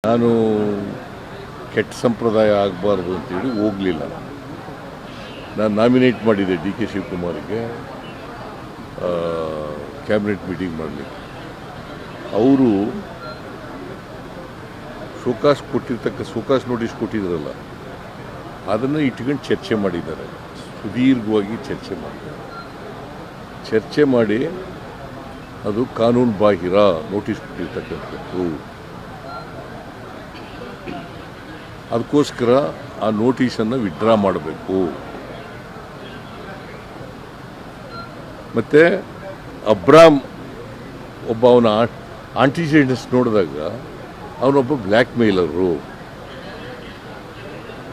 ನಾನು ಕೆಟ್ಟ ಸಂಪ್ರದಾಯ ಆಗಬಾರ್ದು ಅಂತೇಳಿ ಹೋಗಲಿಲ್ಲ. ನಾನು ನಾಮಿನೇಟ್ ಮಾಡಿದ್ದೆ ಡಿ ಕೆ ಶಿವಕುಮಾರ್ಗೆ ಕ್ಯಾಬಿನೆಟ್ ಮೀಟಿಂಗ್ ಮಾಡಲಿಕ್ಕೆ. ಅವರು ಶೋಕಾಸ್ ನೋಟಿಸ್ ಕೊಟ್ಟಿದ್ರಲ್ಲ, ಅದನ್ನು ಇಟ್ಕೊಂಡು ಚರ್ಚೆ ಮಾಡಿದ್ದಾರೆ. ಸುದೀರ್ಘವಾಗಿ ಚರ್ಚೆ ಮಾಡಿ ಅದು ಕಾನೂನು ಬಾಹಿರ ನೋಟಿಸ್ ಕೊಟ್ಟಿರ್ತಕ್ಕಂಥದ್ದು. ಅದಕ್ಕೋಸ್ಕರ ಆ ನೋಟಿಸನ್ನು ವಿಡ್ರಾ ಮಾಡಬೇಕು. ಮತ್ತು ಅಬ್ರಾಮ್ ಒಬ್ಬ ಅವನ ಆಂಟಿಸಿಡೆಂಟ್ಸ್ ನೋಡಿದಾಗ ಅವನೊಬ್ಬ ಬ್ಲ್ಯಾಕ್ ಮೇಲರು.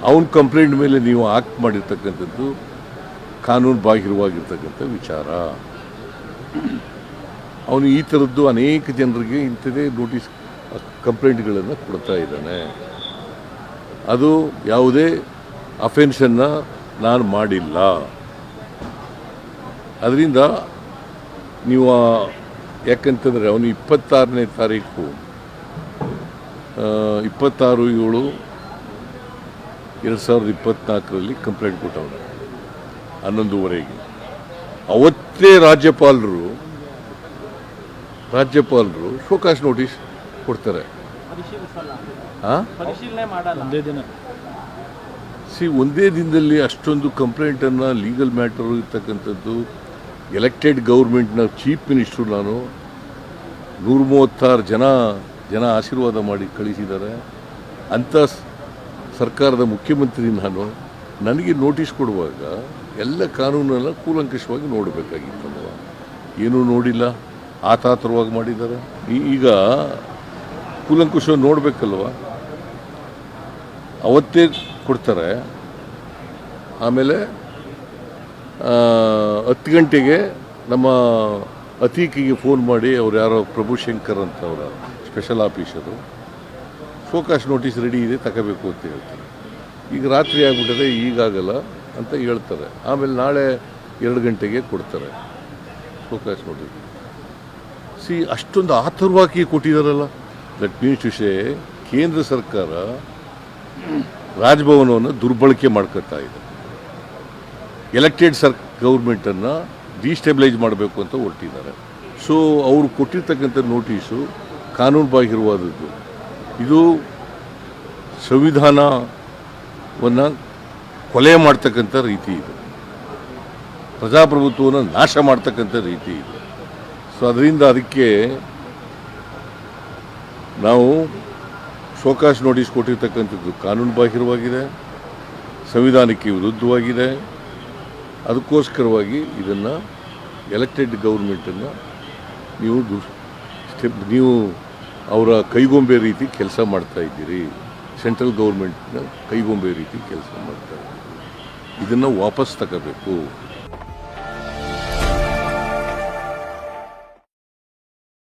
ಅವನ ಕಂಪ್ಲೇಂಟ್ ಮೇಲೆ ನೀವು ಆಕ್ಟ್ ಮಾಡಿರ್ತಕ್ಕಂಥದ್ದು ಕಾನೂನು ಬಾಹಿರವಾಗಿರ್ತಕ್ಕಂಥ ವಿಚಾರ. ಅವನು ಈ ಥರದ್ದು ಅನೇಕ ಜನರಿಗೆ ಇಂಥದೇ ನೋಟಿಸ್ ಕಂಪ್ಲೇಂಟ್ಗಳನ್ನು ಕೊಡ್ತಾ ಇದ್ದಾನೆ. ಅದು ಯಾವುದೇ ಅಫೆನ್ಸನ್ನು ನಾನು ಮಾಡಿಲ್ಲ. ಅದರಿಂದ ನೀವು ಯಾಕಂತಂದರೆ ಅವನು 26ನೇ ತಾರೀಕು 26/7/2024 ಕಂಪ್ಲೇಂಟ್ ಕೊಟ್ಟವನು 11:30. ಅವತ್ತೇ ರಾಜ್ಯಪಾಲರು ಶೋಕಾಸ್ ನೋಟಿಸ್ ಕೊಡ್ತಾರೆ. ಒಂದೇ ದಿನದಲ್ಲಿ ಅಷ್ಟೊಂದು ಕಂಪ್ಲೇಂಟನ್ನು, ಲೀಗಲ್ ಮ್ಯಾಟರ್ ಇರ್ತಕ್ಕಂಥದ್ದು, ಎಲೆಕ್ಟೆಡ್ ಗೌರ್ಮೆಂಟ್ನ ಚೀಫ್ ಮಿನಿಸ್ಟ್ರು ನಾನು 136 ಜನ ಆಶೀರ್ವಾದ ಮಾಡಿ ಕಳಿಸಿದ್ದಾರೆ. ಅಂಥ ಸರ್ಕಾರದ ಮುಖ್ಯಮಂತ್ರಿ ನನಗೆ ನೋಟಿಸ್ ಕೊಡುವಾಗ ಎಲ್ಲ ಕಾನೂನೆಲ್ಲ ಕೂಲಂಕಷವಾಗಿ ನೋಡಬೇಕಾಗಿತ್ತಲ್ವ. ಏನೂ ನೋಡಿಲ್ಲ, ಆತಾತರವಾಗಿ ಮಾಡಿದ್ದಾರೆ. ಈಗ ಕೂಲಂಕಷವಾಗಿ ನೋಡಬೇಕಲ್ವ. ಅವತ್ತೇ ಕೊಡ್ತಾರೆ. ಆಮೇಲೆ 10 ಗಂಟೆಗೆ ನಮ್ಮ ಅತೀಕಿಗೆ ಫೋನ್ ಮಾಡಿ, ಅವ್ರು ಯಾರೋ ಪ್ರಭುಶಂಕರ್ ಅಂತ ಅವರ special officer, show cause notice ready ಇದೆ ತಗೋಬೇಕು ಅಂತ ಹೇಳ್ತಾರೆ. ಈಗ ರಾತ್ರಿ ಆಗಿಬಿಟ್ಟರೆ ಈಗಾಗಲ್ಲ ಅಂತ ಹೇಳ್ತಾರೆ. ಆಮೇಲೆ ನಾಳೆ 2 ಗಂಟೆಗೆ ಕೊಡ್ತಾರೆ ಶೋಕಾಸ್ ನೋಟಿಸ್. ಅಷ್ಟೊಂದು ಆತುರವಾಗಿ ಕೊಟ್ಟಿದ್ದಾರಲ್ಲ. ದಟ್ ಮೀನ್ಸ್ ಟು ಸೇ ಕೇಂದ್ರ ಸರ್ಕಾರ ರಾಜಭವನವನ್ನು ದುರ್ಬಳಕೆ ಮಾಡ್ಕೊತಾ ಇದೆ. ಎಲೆಕ್ಟೆಡ್ ಗೌರ್ಮೆಂಟನ್ನು ಡಿಸ್ಟೆಬಿಲೈಸ್ ಮಾಡಬೇಕು ಅಂತ ಹೊರಟಿದ್ದಾರೆ. ಸೊ ಅವರು ಕೊಟ್ಟಿರ್ತಕ್ಕಂಥ ನೋಟಿಸು ಕಾನೂನು ಬಾಹಿರವಾದದ್ದು. ಇದು ಸಂವಿಧಾನವನ್ನು ಕೊಲೆ ಮಾಡ್ತಕ್ಕಂಥ ರೀತಿ ಇದೆ. ಪ್ರಜಾಪ್ರಭುತ್ವವನ್ನು ನಾಶ ಮಾಡ್ತಕ್ಕಂಥ ರೀತಿ ಇದೆ. ಸೊ ಅದಕ್ಕೆ ನಾವು ಶೋಕಾಸ್ ನೋಟಿಸ್ ಕೊಟ್ಟಿರ್ತಕ್ಕಂಥದ್ದು ಕಾನೂನು ಬಾಹಿರವಾಗಿದೆ, ಸಂವಿಧಾನಕ್ಕೆ ವಿರುದ್ಧವಾಗಿದೆ. ಅದಕ್ಕೋಸ್ಕರವಾಗಿ ಇದನ್ನು ಎಲೆಕ್ಟೆಡ್ ಗೌರ್ಮೆಂಟನ್ನು ನೀವು ಅವರ ಕೈಗೊಂಬೆ ರೀತಿ ಕೆಲಸ ಮಾಡ್ತಾ ಇದ್ದೀರಿ. ಸೆಂಟ್ರಲ್ ಗೌರ್ಮೆಂಟ್ನ ಕೈಗೊಂಬೆ ರೀತಿ ಕೆಲಸ ಮಾಡ್ತಾ ಇದ್ದೀರಿ. ಇದನ್ನು ವಾಪಸ್ ತಗೋಬೇಕು.